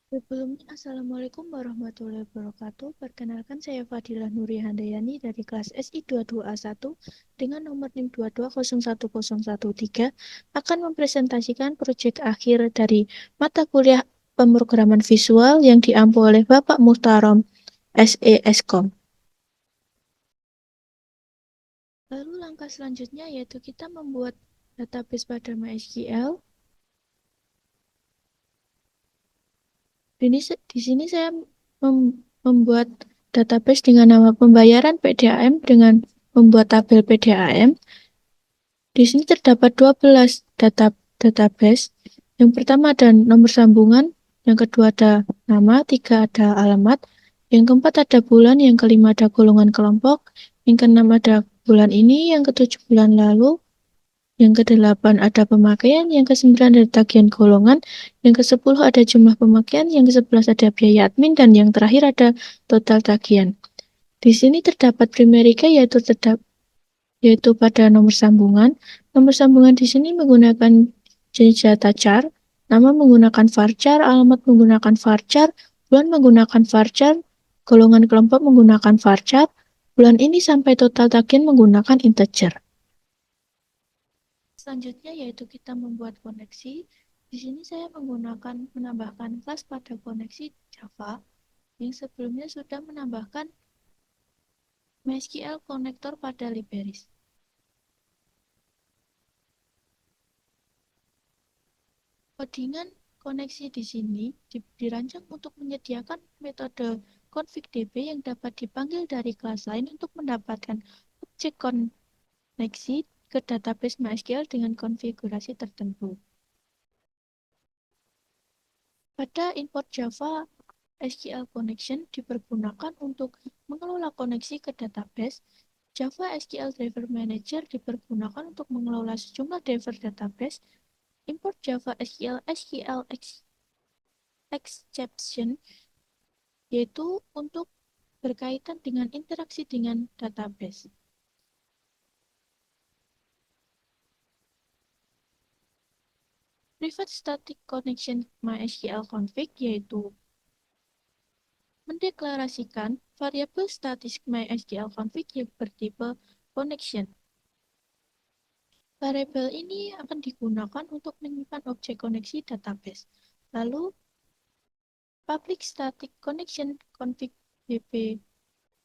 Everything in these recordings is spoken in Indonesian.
Sebelumnya, Assalamualaikum warahmatullahi wabarakatuh. Perkenalkan, saya Fadilah Nuri Handayani dari kelas SI 22A1 dengan nomor NIM 2201013 akan mempresentasikan proyek akhir dari mata kuliah pemrograman visual yang diampu oleh Bapak Muhtarom SE Eskom. Lalu langkah selanjutnya yaitu kita membuat database pada MySQL. Di sini saya membuat database dengan nama pembayaran PDAM dengan membuat tabel PDAM. Di sini terdapat 12 database. Yang pertama ada nomor sambungan, yang kedua ada nama, tiga ada alamat, yang keempat ada bulan, yang kelima ada golongan kelompok, yang keenam ada bulan ini, yang ketujuh bulan lalu, yang kedelapan ada pemakaian, yang kesembilan ada tagihan golongan, yang kesepuluh ada jumlah pemakaian, yang kesebelas ada biaya admin, dan yang terakhir ada total tagihan. Di sini terdapat primary key yaitu pada nomor sambungan. Nomor sambungan di sini menggunakan jenis data char, nama menggunakan varchar, alamat menggunakan varchar, bulan menggunakan varchar, golongan kelompok menggunakan varchar, bulan ini sampai total tagihan menggunakan integer. Selanjutnya yaitu kita membuat koneksi. Di sini saya menambahkan kelas pada koneksi Java yang sebelumnya sudah menambahkan MySQL konektor pada Liberis. Codingan koneksi di sini dirancang untuk menyediakan metode config_db yang dapat dipanggil dari kelas lain untuk mendapatkan objek koneksi ke database MySQL dengan konfigurasi tertentu. Pada import Java SQL Connection dipergunakan untuk mengelola koneksi ke database. Java SQL Driver Manager dipergunakan untuk mengelola sejumlah driver database. Import Java SQL Exception yaitu untuk berkaitan dengan interaksi dengan database. Private Static Connection MySQL config yaitu mendeklarasikan variabel statis MySQL config yang bertipe connection. Variabel ini akan digunakan untuk menyimpan objek koneksi database. Lalu, public static connection config db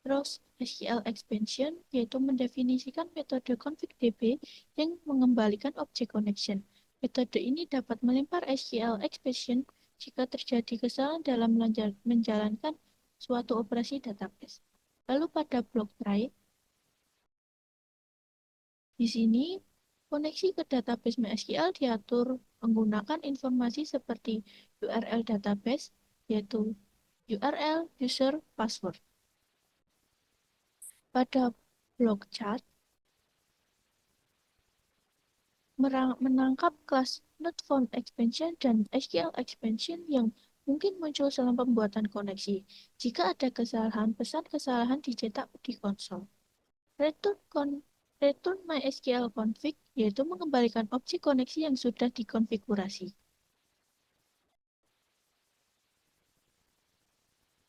Rows SQL expansion yaitu mendefinisikan metode config_db yang mengembalikan objek connection. Metode ini dapat melempar SQL expansion jika terjadi kesalahan dalam menjalankan suatu operasi database. Lalu pada blok try, di sini koneksi ke database MySQL diatur menggunakan informasi seperti URL database, yaitu URL, user, password. Pada blok chart, menangkap kelas NotFound expansion dan SQL expansion yang mungkin muncul selama pembuatan koneksi. Jika ada kesalahan, pesan kesalahan dicetak di konsol. Return MySQL config yaitu mengembalikan objek koneksi yang sudah dikonfigurasi.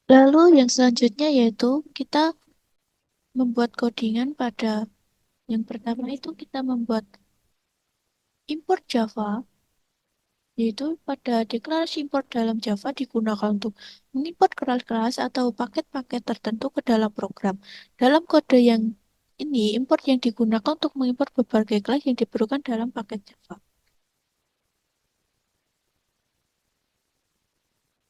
Lalu yang selanjutnya yaitu kita membuat codingan pada yang pertama itu kita membuat import Java, yaitu pada deklarasi import dalam Java digunakan untuk mengimport kelas-kelas atau paket-paket tertentu ke dalam program. Dalam kode yang ini, import yang digunakan untuk mengimport berbagai kelas yang diperlukan dalam paket Java.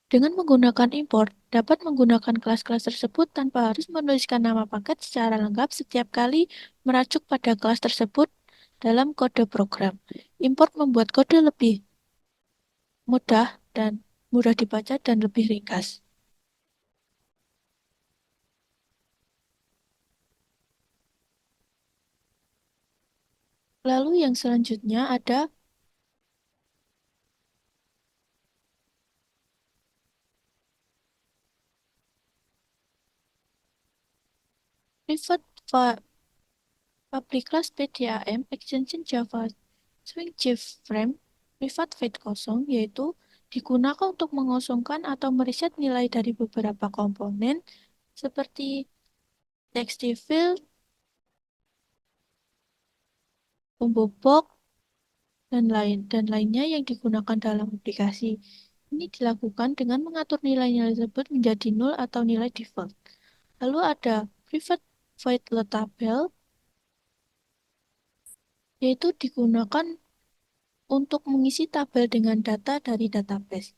Dengan menggunakan import, dapat menggunakan kelas-kelas tersebut tanpa harus menuliskan nama paket secara lengkap setiap kali merajuk pada kelas tersebut dalam kode program. Import membuat kode lebih mudah dan mudah dibaca dan lebih ringkas. Lalu yang selanjutnya ada private public class PDAM extension Java Swing JFrame private void kosong yaitu digunakan untuk mengosongkan atau mereset nilai dari beberapa komponen seperti text field, combo box, dan lainnya yang digunakan dalam aplikasi. Ini dilakukan dengan mengatur nilai-nilai tersebut menjadi nol atau nilai default. Lalu ada private void load tabel, yaitu digunakan untuk mengisi tabel dengan data dari database.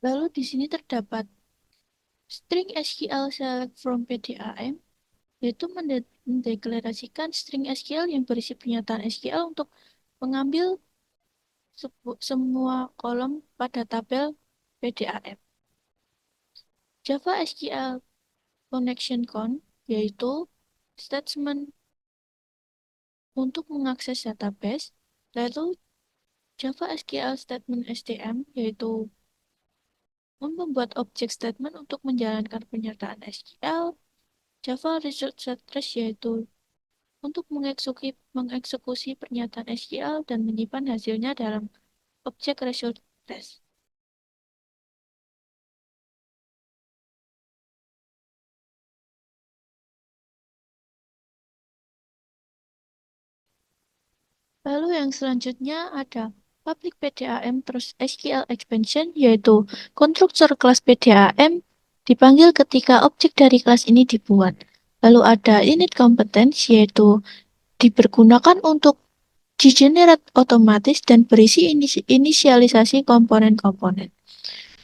Lalu di sini terdapat string SQL select from PDAM, yaitu mendeklarasikan string SQL yang berisi pernyataan SQL untuk mengambil semua kolom pada tabel PDAM. Java SQL connection con, yaitu statement untuk mengakses database. Lalu Java SQL statement STM, yaitu membuat objek statement untuk menjalankan pernyataan SQL. Java Result Address, yaitu untuk mengeksekusi pernyataan SQL dan menyimpan hasilnya dalam objek result test. Lalu yang selanjutnya ada public PDAM terus SQL expansion, yaitu konstruktor kelas PDAM dipanggil ketika objek dari kelas ini dibuat. Lalu ada init competence, yaitu dipergunakan untuk di-generate otomatis dan berisi inisialisasi komponen-komponen.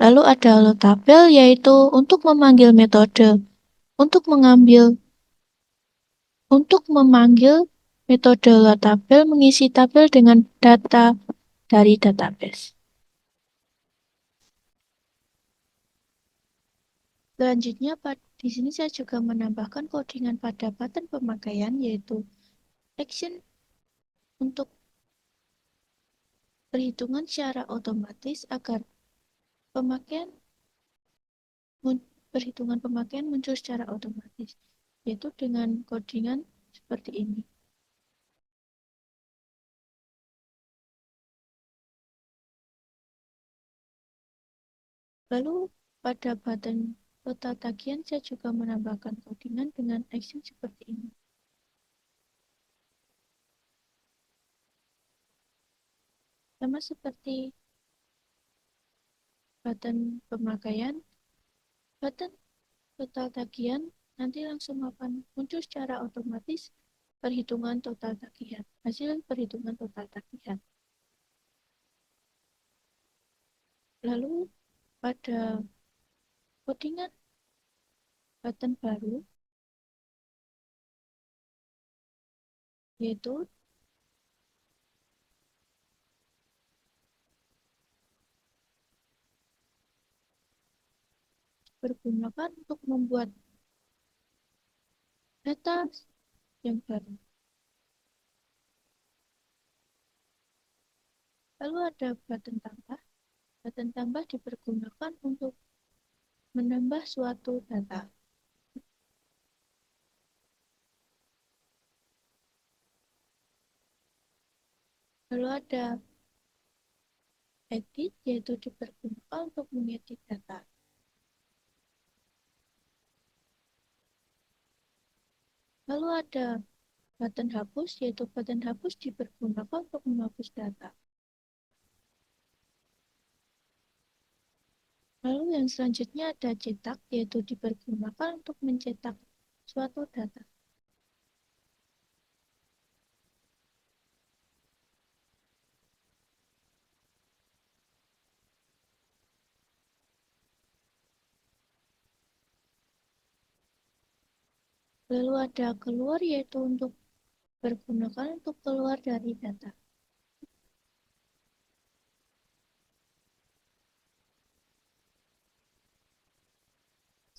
Lalu ada load tabel, yaitu untuk memanggil metode untuk memanggil metode load tabel mengisi tabel dengan data dari database. Selanjutnya, di sini saya juga menambahkan codingan pada button pemakaian, yaitu action untuk perhitungan secara otomatis agar pemakaian perhitungan pemakaian muncul secara otomatis, yaitu dengan codingan seperti ini. Lalu pada button total tagihan saya juga menambahkan codingan dengan action seperti ini. Sama seperti button pemakaian, button total tagihan nanti langsung akan muncul secara otomatis perhitungan total tagihan, hasil perhitungan total tagihan. Lalu pada codingan button baru, yaitu bergunakan untuk membuat data yang baru. Lalu ada button tambah. Button tambah dipergunakan untuk menambah suatu data. Lalu ada edit, yaitu dipergunakan untuk mengedit data. Lalu ada button hapus, yaitu button hapus dipergunakan untuk menghapus data. Lalu yang selanjutnya ada cetak, yaitu dipergunakan untuk mencetak suatu data. Lalu ada keluar, yaitu untuk bergunakan untuk keluar dari data.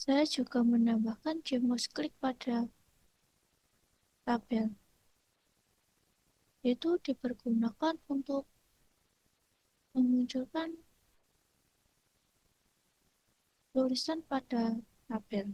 Saya juga menambahkan mouse klik pada tabel. itu dipergunakan untuk memunculkan tulisan pada tabel.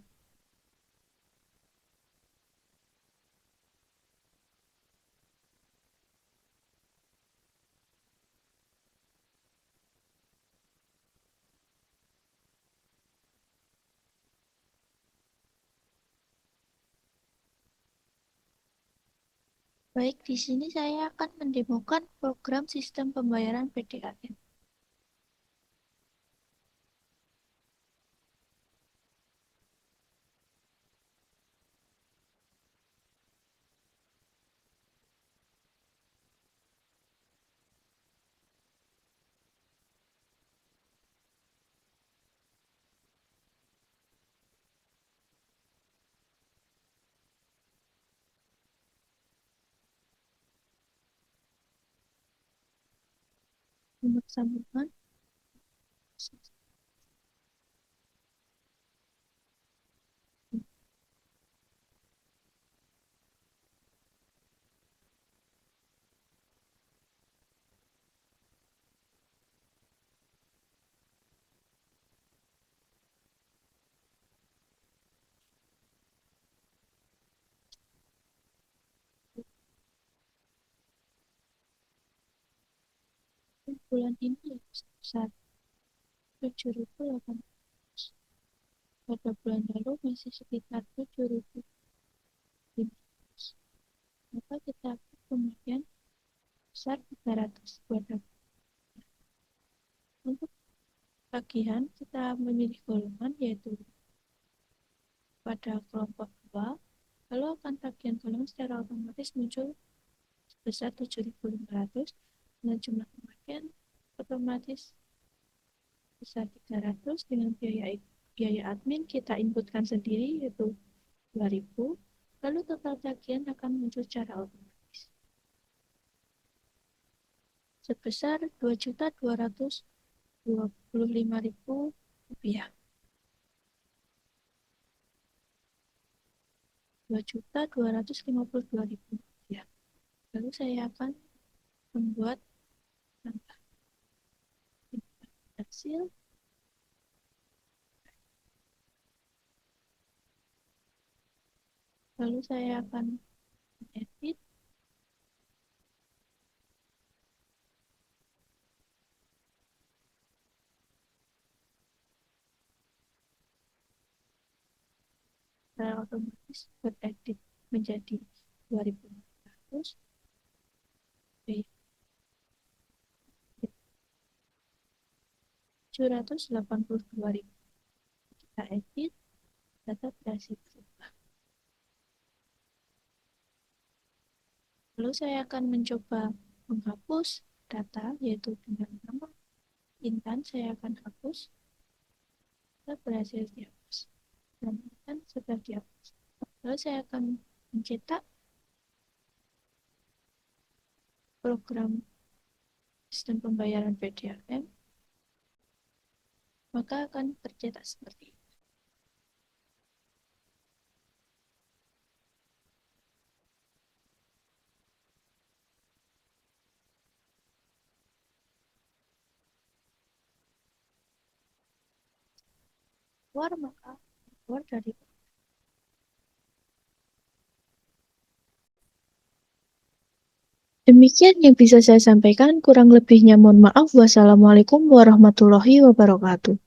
Baik, di sini saya akan mendemokan program sistem pembayaran PDAM. Nomor sambungan bulan ini sebesar 7.800. Pada bulan lalu masih sekitar 7.500. Maka kita kemudian besar 300 pada untuk tagihan kita memilih golongan yaitu pada kelompok 2, lalu akan tagihan golongan secara otomatis muncul sebesar 7.500 dengan jumlah kematian otomatis besar 300 dengan biaya admin kita inputkan sendiri yaitu 2.000, lalu total tagihan akan muncul secara otomatis sebesar 2.225.000 rupiah. 2.252.000 rupiah. Lalu saya akan membuat langkah hasil. Lalu saya akan edit. Secara otomatis beredit menjadi 2.500. Oke. 782.000. Kita edit, data berhasil berubah. Lalu saya akan mencoba menghapus data, yaitu dengan nama Intan, saya akan hapus. Data berhasil dihapus. Dan Intan sudah dihapus. Lalu saya akan mencetak program sistem pembayaran PDAM, maka akan tercetak seperti ini. Keluar maka keluar dari. Demikian yang bisa saya sampaikan, kurang lebihnya mohon maaf. Wassalamualaikum warahmatullahi wabarakatuh.